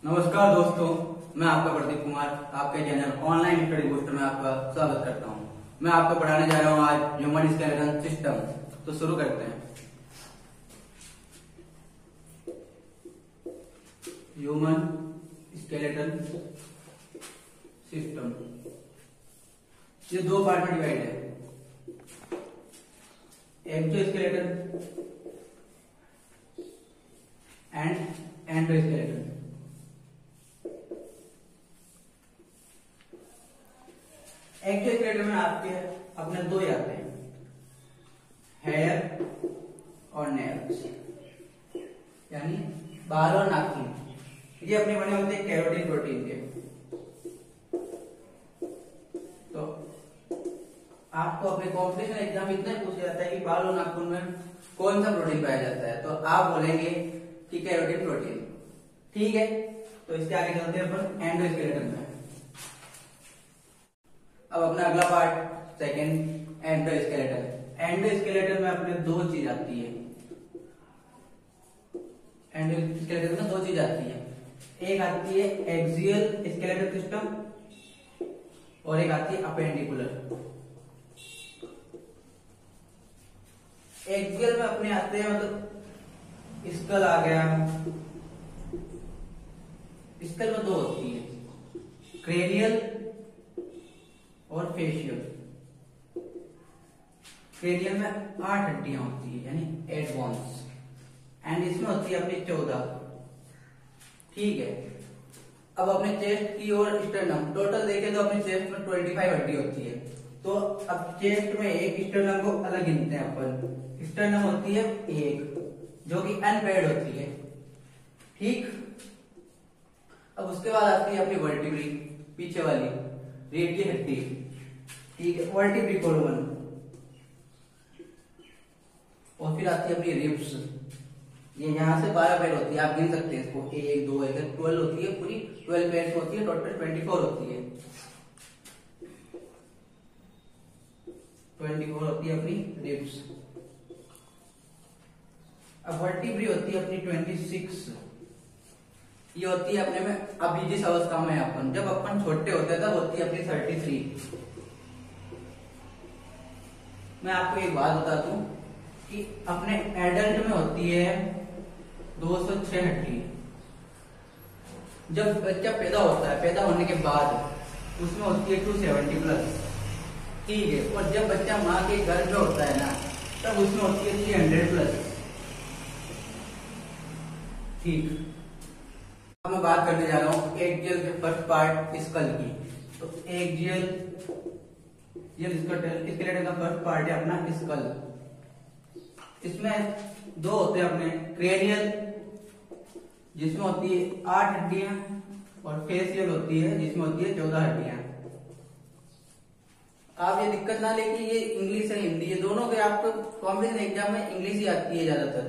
नमस्कार दोस्तों, मैं आपका प्रदीप कुमार आपके चैनल ऑनलाइन स्टडी बूस्टर में आपका स्वागत करता हूं। मैं आपको पढ़ाने जा रहा हूं आज ह्यूमन स्केलेटन सिस्टम। तो शुरू करते हैं। ह्यूमन स्केलेटन सिस्टम ये दो पार्ट में डिवाइड है, एक्सोस्केलेटन एंड एंडोस्केलेटन। एक्सोस्केलेटन में आपके अपने दो ही आते हैं, हेयर और नेल्स, यानी बाल और नाखून। ये अपने बने होते हैं केराटिन प्रोटीन के। तो आपको अपने कॉम्पिटिशन एग्जाम में इतना पूछा जाता है कि बाल और नाखून में कौन सा प्रोटीन पाया जाता है, तो आप बोलेंगे कि केराटिन प्रोटीन। ठीक है, तो इसके आगे चलते हैं अपन एंडोस्केलेटन में। अब अपना अगला पार्ट सेकंड, एंडोस्केलेटन। एंडोस्केलेटन में अपने दो चीज आती है। एंडोस्केलेटन में दो चीज आती है, एक आती है एक्सियल स्केलेटल सिस्टम और एक आती है अपेंडिकुलर। एक्सियल में अपने आते हैं मतलब स्कल आ गया। स्कल में दो होती है, क्रेनियल और फेशियल। क्रेनियल में 8 हड्डियां होती है यानी 8 बोन्स, एंड इसमें होती है अपनी 14। ठीक है, अब अपने चेस्ट की और स्टर्नम टोटल देखें तो अपने चेस्ट में 25 हड्डी होती है। तो अब चेस्ट में एक स्टर्नम को अलग गिनते हैं अपन। स्टर्नम होती है एक, जो कि अनपेयर्ड होती है। ठीक, अब उसके बाद आती है अपनी वर्टिब्री, पीछे वाली रेडियल हड्डी। ठीक है, वर्टिब्री कोलम। और फिर आती है अपनी रिब्स। ये यहां से 12 पैर होती है, आप गिन सकते हैं इसको, 1 2 1 12 होती है, पूरी 12 पैर होती है, टोटल 24 होती है। 24 होती है अपनी रिब्स। अब वर्टिब्री होती है अपनी 26। ये होती है अपने में अभी जिस अवस्था में अपन, जब अपन छोटे होते हैं तब होती है अपनी 33। मैं आपको एक बात बता दूं कि अपने एडल्ट में होती है 206 हड्डी। जब बच्चा पैदा होता है, पैदा होने के बाद उसमें होती है 270 प्लस। ठीक है, और जब बच्चा माँ के गर्भ में होता है ना, तब उसमें होती है 300 प्लस। ठीक, अब मैं बात करने जा रहा हूँ एक्सियल के फर्स्ट पार्ट स्कल की। तो एक्सियल स्केलेटन का फर्स्ट पार्ट है अपना स्कल। इसमें दो होते हैं अपने, क्रेनियल जिसमें होती है 8 हड्डियां और फेशियल होती है जिसमें होती है 14 हड्डियां। आप ये दिक्कत ना लें कि ये इंग्लिश है हिंदी, ये दोनों के आपको कॉम्पिटिशन एग्जाम में इंग्लिश ही आती है ज्यादातर,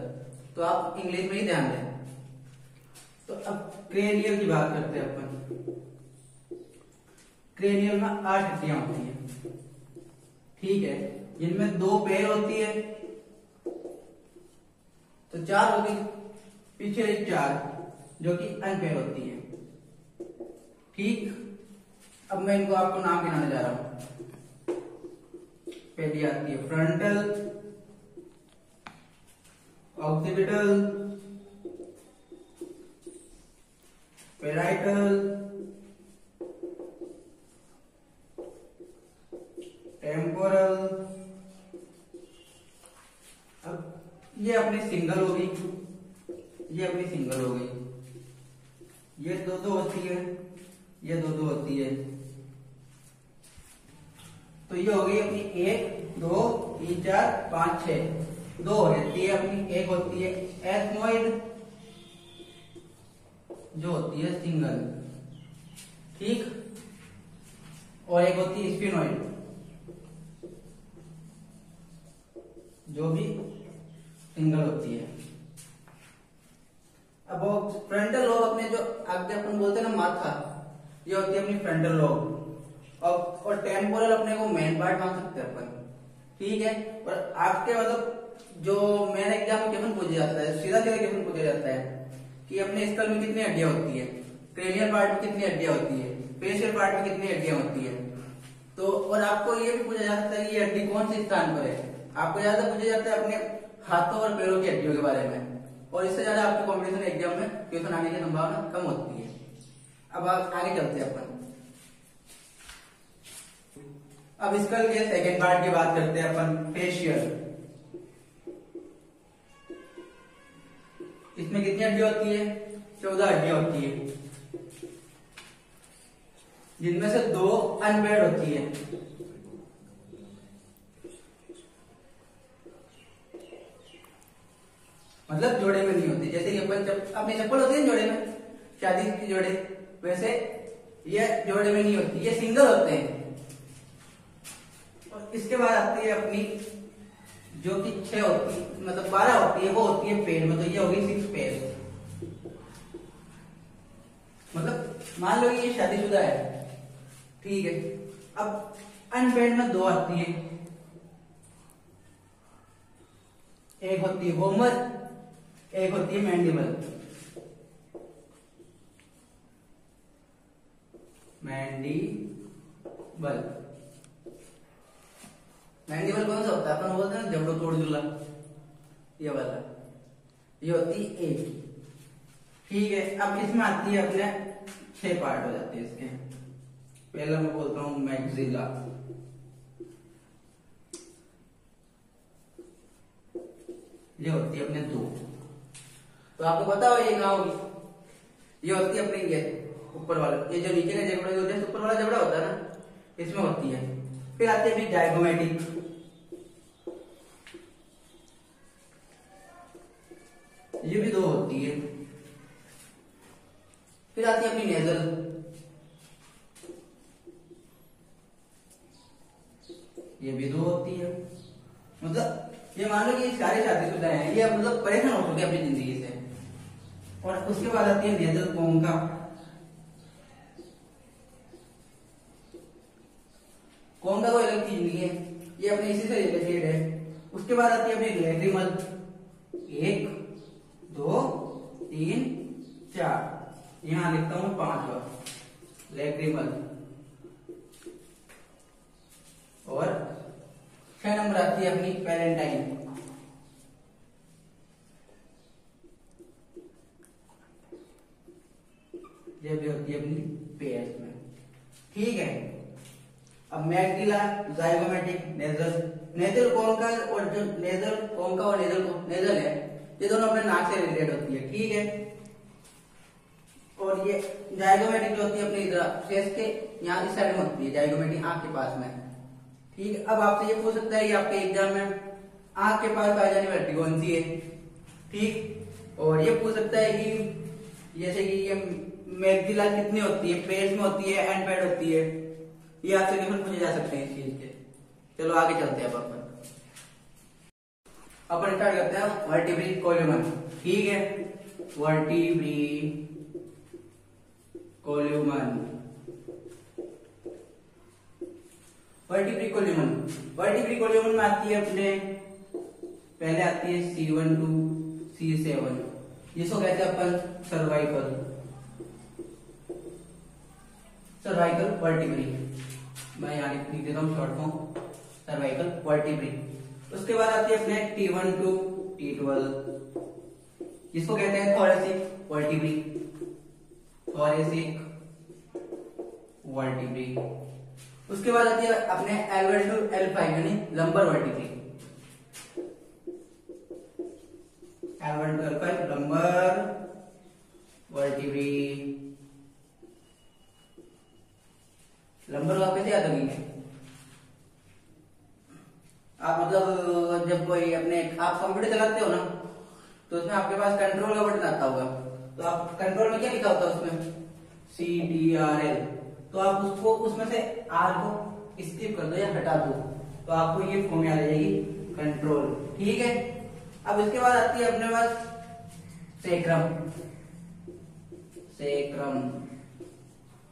तो आप इंग्लिश में ही ध्यान दें। तो अब क्रेनियल की बात करते हैं अपन। क्रेनियल में 8 हड्डियां होती है। ठीक है, जिनमें 2 पैर होती है, तो 4 होगी, पीछे 4 जो कि अनपेयर होती है। ठीक, अब मैं इनको आपको नाम गिनाने जा रहा हूं। पहली आती है फ्रंटल, ऑक्सीपिटल, पेराइटल, टेम्पोरल। अब ये अपनी सिंगल होगी, ये अपनी सिंगल हो गई। ये 2 होती है, ये 2 होती है। तो ये हो गई अपनी 1 2 3 4 5 6 2 रहती है अपनी। एक होती है एथमोइड जो होती है सिंगल। ठीक, और एक होती है स्फिनोइड जो भी सिंगल होती है। अब फ्रंटल लोब अपने जो आगे अपन बोलते हैं ना माथा, ये होती है अपनी फ्रंटल लोब। और टेम्पोरल अपने को मेन पार्ट मान सकते हैं अपन। ठीक है, और आपके मतलब जो मेन एग्जाम में क्वेश्चन पूछा जाता है, सीधा सीधा क्वेश्चन पूछा जाता है कि अपने स्कल में कितनी हड्डियां होती है, क्रेनियल पार्ट में कितनी हड्डियां होती है, फेशियल पार्ट में कितनी हड्डियां होती है। तो और आपको ये भी पूछा जा सकता है कि ये हड्डी कौन से स्थान पर है। आपको ज्यादा पूछा जाता है अपने हाथों और पैरों की हड्डियों के बारे में, और इससे ज्यादा आपके कॉम्पिटिशन एग्जाम में क्वेश्चन आने की संभावना कम होती है। अब आप आगे चलते हैं अपन। अब स्कल के सेकेंड पार्ट की बात करते हैं अपन, फेशियल। इसमें कितनी हड्डियां होती है, 14 हड्डियां होती है, जिनमें से 2 अनपेयर्ड होती है। मतलब जोड़े में नहीं होती। जैसे कि अपन अपनी चप्पल होती है जोड़े में, शादी की जोड़े, वैसे ये जोड़े में नहीं होती, ये सिंगल होते हैं। और इसके बाद आती है अपनी जो कि 6 होती, मतलब 12 होती है, वो होती है पेड़ में। तो ये होगी 6 पेड़। मतलब मान लो ये शादीशुदा है, ठीक है। अब अनपेयर्ड में 2 आती है, एक होती है वोमर, एक होती है मैंडिबल। मैंडिबल कौन सा होता है, अपन बोलते हैं जबड़ो तोड़ जुला, ये वाला, ये होती है एक, ठीक है। अब इसमें आती है अपने 6 पार्ट हो जाते हैं इसके। पहला मैं बोलता हूं मैक्सिला, ये होती है अपने 2। तो आपको पता हो ये कहां होगी, ये होती है अपनी ये ऊपर वाला, ये जो नीचे का जबड़ा होता है, ऊपर वाला जबड़ा होता है ना, इसमें होती है। फिर आती है जाइगोमेटिक, ये भी 2 होती है। फिर आती है अपनी नेजल, ये भी 2 होती है। मतलब ये मान लो कि सारे शादीशुदा हैं, ये मतलब परेशान हो चुके अपनी जिंदगी से। और उसके बाद आती है नेजल कोंका, कोंका कोई अलग चीज नहीं है, ये अपने इसी से रिलेटेड है। उसके बाद आती है अपनी लैक्रिमल, 1 2 3 4, यहां लिखता हूं 5 बार लैक्रिमल। और 6 नंबर आती है अपनी पैलेंटाइन, ये भी होती है अपनी पेयर्स में, ठीक है। अब मैक्सिला, जाइगोमेटिक, नेजल, नेजल कोंका और जो नेजल कोंका और नेजल है, ये दोनों अपने नाक से रिलेटेड होती है, ठीक है। और ये जाइगोमेटिक जो होती है अपनी फेस के यहाँ इस साइड में होती है, जाइगोमेटिक आंख के पास में, ठीक है। अब आपसे ये पूछ सकता है कि आपके एग्जाम में आंख के पास पाई जाने वाली हड्डी कौन सी है, ठीक। और ये पूछ सकता है कि जैसे कि ये मैक्सिला कितनी होती है, पेट में होती है, एंड होती है, ये आपसे क्वेश्चन पूछे जा सकते हैं इस चीज के। चलो आगे चलते हैं अपन स्टार्ट करते हैं वर्टिब्री कोल्यूमन, ठीक है। वर्टिब्री कोल्यूमन, वर्टिब्री कोल्यूमन, वर्टिब्री कोल्यूमन में आती है अपने, पहले आती है C1 to C7, जिसको कहते हैं अपन सर्वाइकल, सर्वाइकल वर्टिब्री। मैं यहाँ लिख देता हूँ शॉर्ट फॉर्म, सर्वाइकल वर्टिब्री। उसके बाद आती है अपने T1 to T12, जिसको कहते हैं थोरेसिक वर्टिब्री, थोरेसिक वर्टिब्री। उसके बाद आती है अपने L1 to L5 यानी lumbar vertebrae, L1 to L5 lumbar vertebrae. Lumbar वापस याद होगी आप, मतलब जब कोई अपने आप कंप्यूटर चलाते हो ना, तो उसमें आपके पास कंट्रोल का बटन आता होगा, तो आप कंट्रोल में क्या लिखा होता है उसमें CTRL, तो आप उसको उसमें से R को स्किप कर दो या हटा दो, तो आपको ये फॉर्म याद आ जाएगी कंट्रोल, ठीक है। अब इसके बाद आती है अपने पास सेक्रम, सेक्रम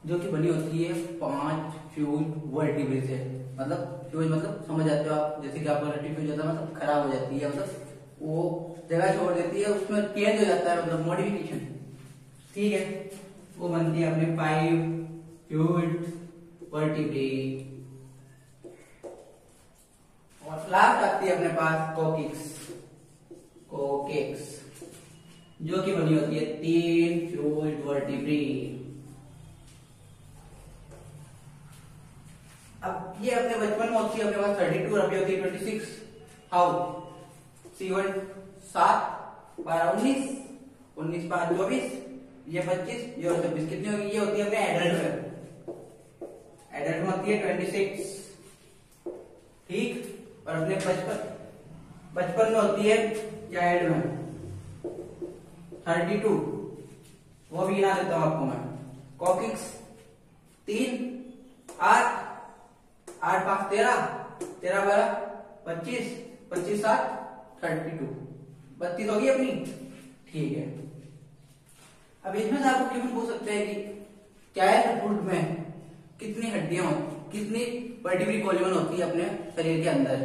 जो कि बनी होती है 5 फ्यूज वर्टिब्रे से, मतलब फ्यूज मतलब समझ जाते हो आप, जैसे कि आपका रट्टी फ्यूज होता है मतलब खराब हो जाती है, मतलब वो जगह छोड़ देती है, उसमें चेंज हो जाता है, मतलब मॉडिफिकेशन, ठीक है। वो बनती है अपने 5 फ्यूल्ड वर्टिब्रे। और लास्ट आती है अपने पास कोकिक्स जो कि बनी होती है 3 फ्यूल्ड वर्टिब्रे। अब ये अपने बचपन में होती है अपने पास 32 और अभी होती है 26। हाउ? C1 7 12 19 19 5 24 ये 25 ये 26 कितनी होगी? ये होती है अपने एडल्ट में होती है 26। ठीक। और अपने बचपन में होती है चाइल्ड में 32। वो भी गिना देता हूं आपको मैं। कॉकिक्स 3 8 8 5 13 13 12 25 25 7 32 32 होगी अपनी। ठीक है। अब इसमें से आपको क्यों पूछ सकते हैं कि चाइल्डहुड में कितनी हड्डियां कितनी वर्टिब्री कॉलम होती है अपने शरीर के अंदर?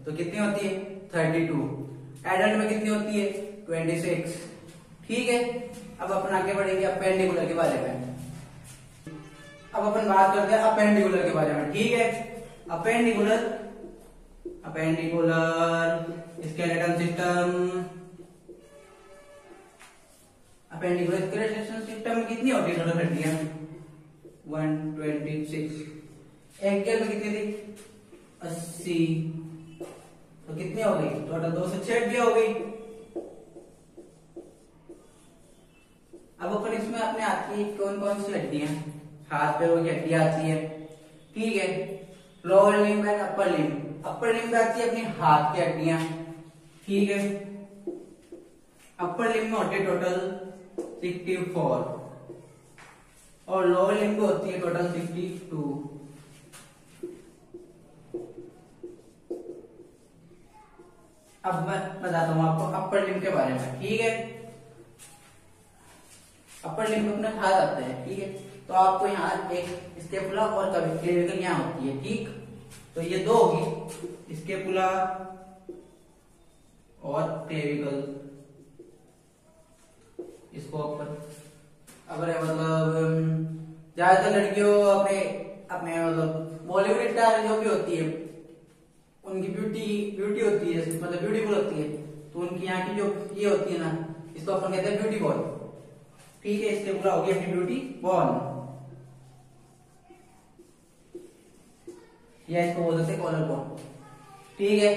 तो कितनी होती है? 32। एडल्ट में कितनी होती है? 26। ठीक है। अब अपन आगे बढ़ेंगे अपेंडिकुलर के बारे में। अब अपन बात करते हैं अपेंडिकुलर के बारे में। ठीक है। अपेंडिकुलर स्केलेटन सिस्टम में कितनी होती है टोटल हड्डियां? 126। एक गियर में कितनी थी? 80। तो कितनी हो गई टोटल? 206 हड्डियां हो गई। अब अपन इसमें अपने आती है कौन कौन सी हड्डियां? हाथ पैरों की हड्डियां आती है। ठीक है। Lower limb and upper limb. Upper limb में आती है अपनी हाथ की हड्डियां। ठीक है। अपर लिम्ब में होती है टोटल 64 और लोअर लिम्ब में होती है टोटल 62। अब मैं बताता हूं आपको अपर लिम्ब के बारे में। ठीक है। अपर लिम्ब में अपने हाथ आते हैं। ठीक है। तो आपको यहाँ एक स्केपुला और क्लेविकल यहाँ होती है। ठीक। तो ये दो होगी स्केपुला और क्लेविकल। इसको अगर मतलब ज्यादातर लड़कियों अपने अपने मतलब बॉलीवुड स्टार जो भी होती है उनकी ब्यूटी होती है मतलब ब्यूटीफुल होती है। तो उनकी यहाँ की जो ये होती है ना इसको अपन कहते हैं ब्यूटी बॉल। ठीक है। इसके पूरा होगी अपनी ब्यूटी बॉल या इसको बोल सकते हैं कॉलर बॉल। ठीक है।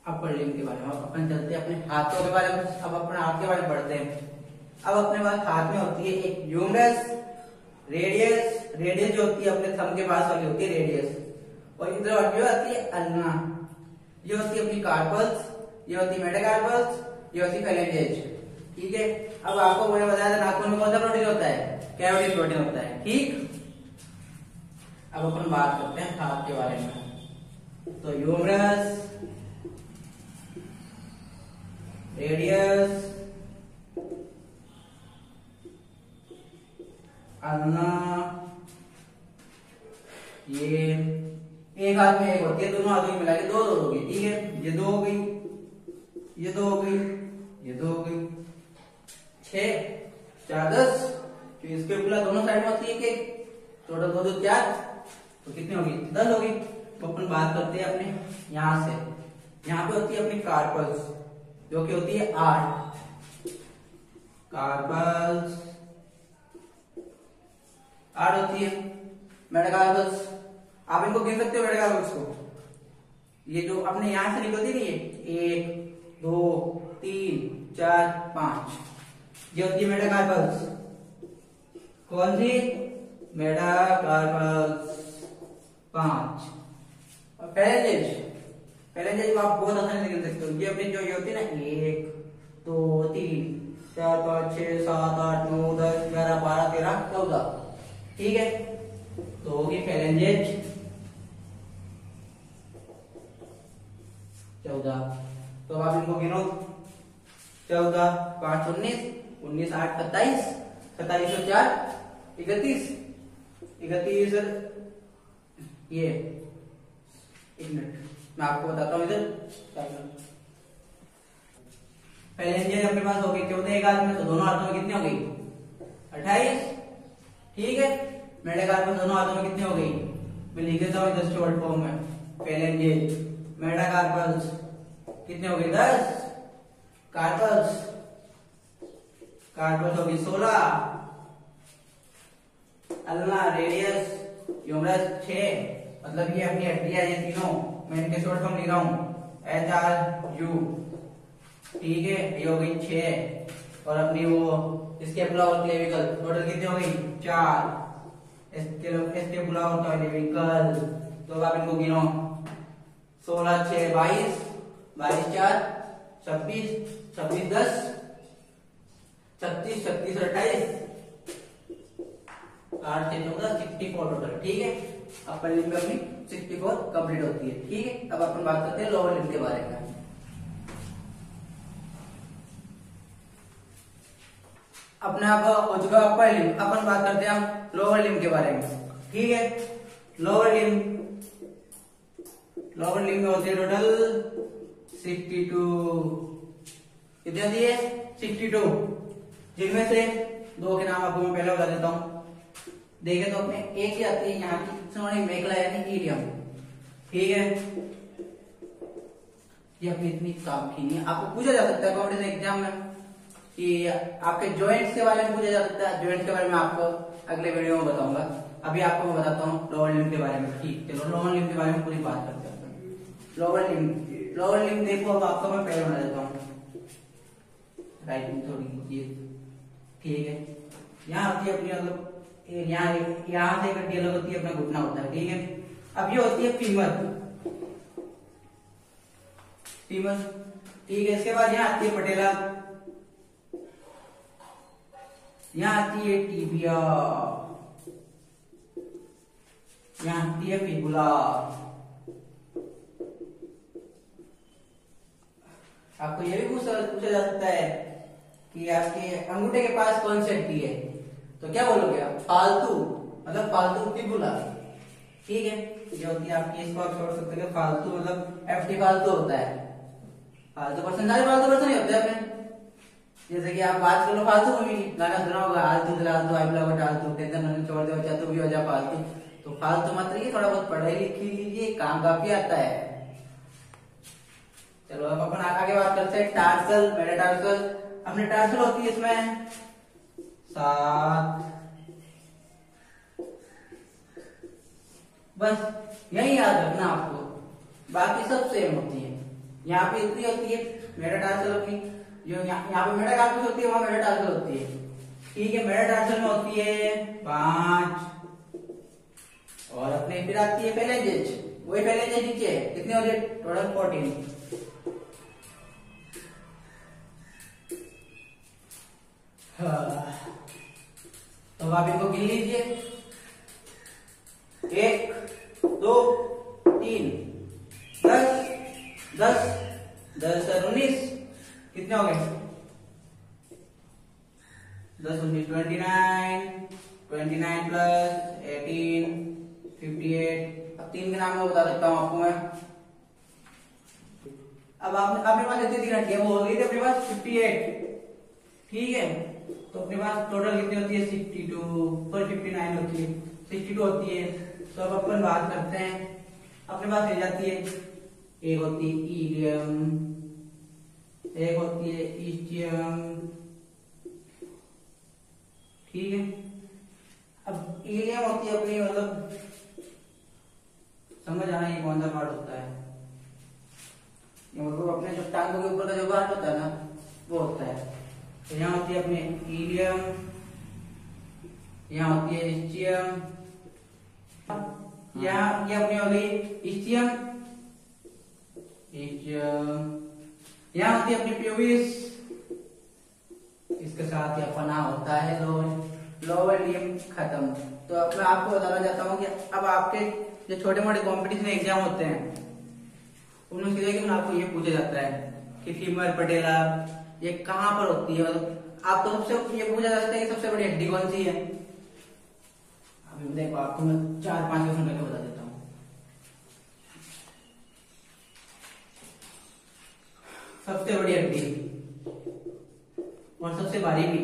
अपर लिम्ब के बारे में अपन चलते हैं अपने हाथों के बारे में। अब अपने हाथ के बारे में पढ़ते हैं। अब अपने पास हाथ में होती है एक ह्यूमरस, रेडियस जो होती है अपने थंब के पास वाली होती है रेडियस। और इधर जो आती है अल्ना। ये होती है अपनी कार्पल्स, ये होती है मेटाकार्पल्स, ये होती है फेलेंजेज। ठीक है। अब आपको मैंने बताया था नाखून में कौन सा प्रोटीन होता है? कैविटी प्रोटीन होता है। ठीक। अब अपन बात करते हैं हाथ के बारे में। तो ह्यूमरस, रेडियस, अन्ना, ये एक हाथ में एक होती है, दोनों हाथों में मिला के दो दो होगी। ठीक है। ये दो हो गई, ये दो हो गई, ये दो हो गई, 6 4 10। तो इसके ऊपर दोनों साइड में होती है कि टोटल 2 2 4 तो कितनी होगी? 10 होगी। तो अपन बात करते हैं अपने यहां से। यहाँ पे होती है अपनी कार्पल्स जो कि होती है 8 कार्पल्स 8 होती है। मेटाकार्पल्स आप इनको गिन सकते हो मेटाकार्पल्स को। ये जो अपने यहां से निकलती नहीं है 1 2 3 4 5 ये होती है मेटाकार्पल्स। कौन सी? मेटाकार्पल्स 5। और पैरेंजेज को आप बहुत आसानी से गिन सकते हो। ये अपनी जो ये होती है ना 1 2 3 4 5 6 7 8 9 10 11 12 13 14। ठीक है। तो होगी फेरेंजेज 14। तो आप इनको गिनो 14 5 19 19 8 27 27 और 4 31 31 ये 1 मिनट मैं आपको बताता हूँ इधर। फेलेंजेस अपने पास हो गई 14 एक हाथ में, तो दोनों हाथों में कितनी हो गई 28। ठीक है, मेटाकार्पस दोनों हाथों में कितनी हो गई, मैं लिख देता हूँ 10 शॉर्ट फॉर्म में। फेलेंजेस मेटाकार्पस कितने हो गए 10, कार्पस कार्पस होगी 16, अल्ना रेडियस ह्यूमरस 6, मतलब ये अपनी हड्डियां ये तीनों, मैं इनके शॉर्ट फॉर्म लिख रहा हूँ HRU। ठीक है, ये हो गई 6, और अपनी वो स्केपुला और क्लेविकल टोटल कितनी हो गई 4, स्केपुला और क्लेविकल। तो आप इनको गिनो 16 6 22, 22 4 26, 26 10 36, 36 और 28 8 6 14 64 टोटल। ठीक है, अपर लिम्ब में अपनी 64 कंप्लीट होती है। ठीक है, अब अपन बात करते हैं लोअर लिम्ब के बारे में। अपने आप हो चुका अपर लिम्ब, अपन बात करते हैं हम लोअर लिम्ब के बारे में। ठीक है, लोअर लिम्ब में होती है टोटल 62, कितनी होती है 62, जिनमें से दो के नाम आपको मैं पहले बता देता हूं। देखें तो अपने एक ही आती है यहाँ की मेखला यानी इलियम। ठीक है, ये अपनी इतनी काफी नहीं है, आपको पूछा जा सकता है कॉम्पिटिशन एग्जाम में कि आपके जॉइंट्स के बारे में पूछा जा सकता है। जॉइंट्स के बारे में आपको अगले वीडियो में बताऊंगा, अभी आपको मैं बताता हूँ लोअर लिम्ब के बारे में। ठीक, चलो लोअर लिम्ब के बारे में पूरी बात करते हैं। लोअर लिम्ब देखो, अब आपको मैं पहले बना देता हूँ, राइटिंग थोड़ी कीजिए। ठीक है, यहाँ होती है अपनी मतलब यहाँ से हड्डी अलग होती है, अपना घुटना होता है। ठीक है, अब ये होती है फीमर। ठीक है, इसके बाद यहाँ आती है पटेला, यहाँ आती है टिबिया, यहाँ आती है फिबुला। आपको ये भी पूछा जा सकता है कि आपके अंगूठे के पास कौन सी हड्डी है, तो क्या बोलोगे आप फालतू, मतलब फालतू फिबुला। ठीक है, ये होती है आपकी, इसको आप छोड़ सकते हैं फालतू, मतलब FT फालतू होता है। फालतू पर्सन, सारे फालतू पर्सन ही होते हैं अपने, जैसे कि आप बात कर लो फालतू में भी गाना सुना होगा, आलतू दिलालतू आई ब्लॉग डालतू टेंशन छोड़ दे बच्चा तू भी हो जा फालतू। तो फालतू मत रहिए, थोड़ा बहुत पढ़ाई लिखी लीजिए, काम काफी आता है। चलो अब अपन आगे बात करते हैं टार्सल मेटाटार्सल। अपने टार्सल होती है इसमें 7, बस यही याद रखना आपको, बाकी सब सेम होती है। यहाँ पे इतनी होती है मेटाटार्सल अपनी, जो यहाँ पे मेटाकार्पस होती है वहां मेटाटार्सल होती है। ठीक है, मेटाटार्सल में होती है 5, और अपने फिर आती है फेलेंजेस, वही फेलेंजेस नीचे कितनी होती है टोटल 14। तो आप इनको गिन लीजिए 1 2 3 10 10 10 और 19 कितने हो गए 10 19 29 प्लस 18 58। अब 3 के नाम में बता सकता हूँ आपको मैं। अब आपने अपने पास इतनी 3 हड्डियां वो हो गई थी अपने पास 58। ठीक है, तो अपने पास टोटल कितनी होती है 62 पर 59 होती है 62 होती है। तो अब अपन बात करते हैं, अपने पास रह जाती है, एक होती है इलियम, एक होती है इस्चियम। ठीक है, अब इलियम होती है अपनी, मतलब समझ आना ये कौन सा पार्ट होता है, ये मतलब अपने जो टांगों के ऊपर का जो पार्ट होता है ना वो होता है। तो यहाँ होती है अपने इलियम, यहाँ होती है इस्चियम, यहाँ ये अपनी हो गई इस्चियम, यहाँ होती है अपनी प्यूबिस, इसके साथ ही अपना होता है लोअर लिम्ब खत्म। तो अब मैं आपको बताना चाहता हूँ कि अब आपके जो छोटे मोटे कॉम्पिटिशन एग्जाम होते हैं उनमें आपको ये पूछा जाता है कि फीमर पटेला ये कहाँ पर होती है, मतलब आपको सबसे ये पूछा जाता है कि सबसे बड़ी हड्डी कौन सी है। अभी देखो आपको मैं 4-5 क्वेश्चन करके बता देता हूँ। सबसे बड़ी हड्डी भारी भी,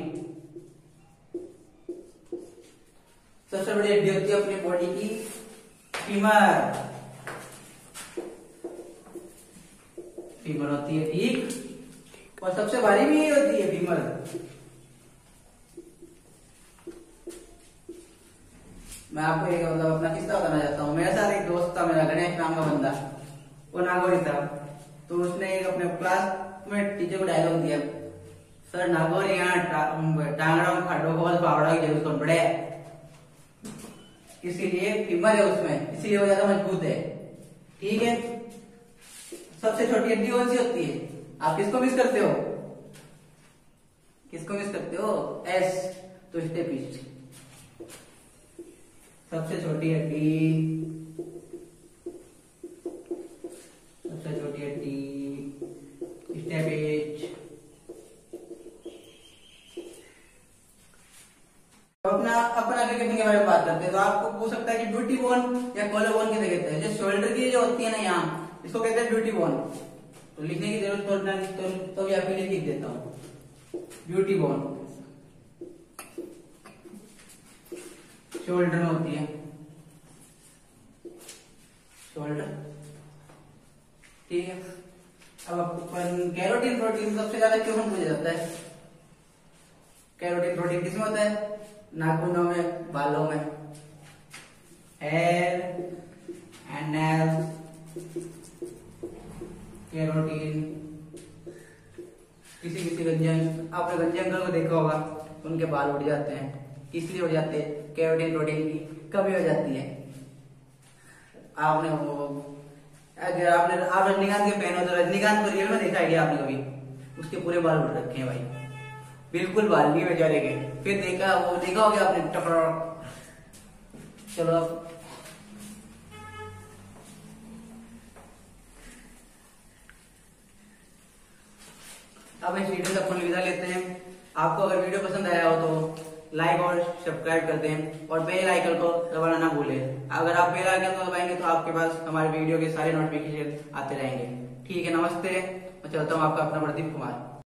सबसे बड़ी हड्डी होती है अपनी बॉडी की फीमर। फीमर होती है ठीक, और सबसे भारी भी यही होती है फीमर। मैं आपको एक मतलब अपना किस्सा बताना चाहता हूँ। मेरे साथ एक दोस्त था, मेरा गणेश नाम का बंदा, वो नागौरी था। तो उसने एक अपने क्लास में टीचर को डायलॉग दिया, सर नागौरी यहाँ टांगड़ा खाडो को फावड़ा की जरूरत पड़े, इसीलिए फीमर है उसमें, इसीलिए वो ज्यादा मजबूत है। ठीक है, सबसे छोटी हड्डी कौन सी होती है? आप किसको मिस करते हो? किसको मिस करते हो? एस, तो स्टेपिस्ट। सबसे छोटी हड्डी, सबसे छोटी हड्डी स्टेपिस्ट। अपना अपना क्रिकेटिंग के बारे में बात करते हैं तो आपको पूछ सकता है कि ब्यूटी बोन या कॉलर बोन किसे कहते हैं? जो शोल्डर की जो होती है ना यहाँ, इसको कहते हैं ब्यूटी बोन। तो लिखने की जरूरत पड़ना तो भी आपके लिए लिख देता हूँ, ब्यूटी बोन शोल्डर में होती है, शोल्डर। ठीक है, अब अपन कैरोटीन प्रोटीन सबसे ज्यादा क्यों पूछा जाता है? कैरोटीन प्रोटीन किसमें होता है? नाखूनों में, बालों में, हेयर एंड नेल्स। कैरोटीन किसी किसी गंजे, आपने गंजे अंकल को देखा होगा, उनके बाल उड़ जाते हैं, इसलिए उड़ जाते हैं, कैरोटीन प्रोटीन की कमी हो जाती है। आपने वो अगर आप रजनीकांत के फैन हो तो रजनीकांत को रियल में देखा है आपने कभी? उसके पूरे बाल उड़ रखे हैं भाई, बिल्कुल बाल नहीं बेचारे के। फिर देखा हो गया आपने टकर। चलो अब इस वीडियो से अपन विदा लेते हैं। आपको अगर वीडियो पसंद आया हो तो लाइक और सब्सक्राइब कर दें और बेल आइकन को दबाना ना भूलें। अगर आप बेल आइकन को दबाएंगे तो आपके पास हमारे वीडियो के सारे नोटिफिकेशन आते रहेंगे। ठीक है, नमस्ते। मैं चलता हूँ, आपका अपना प्रदीप कुमार।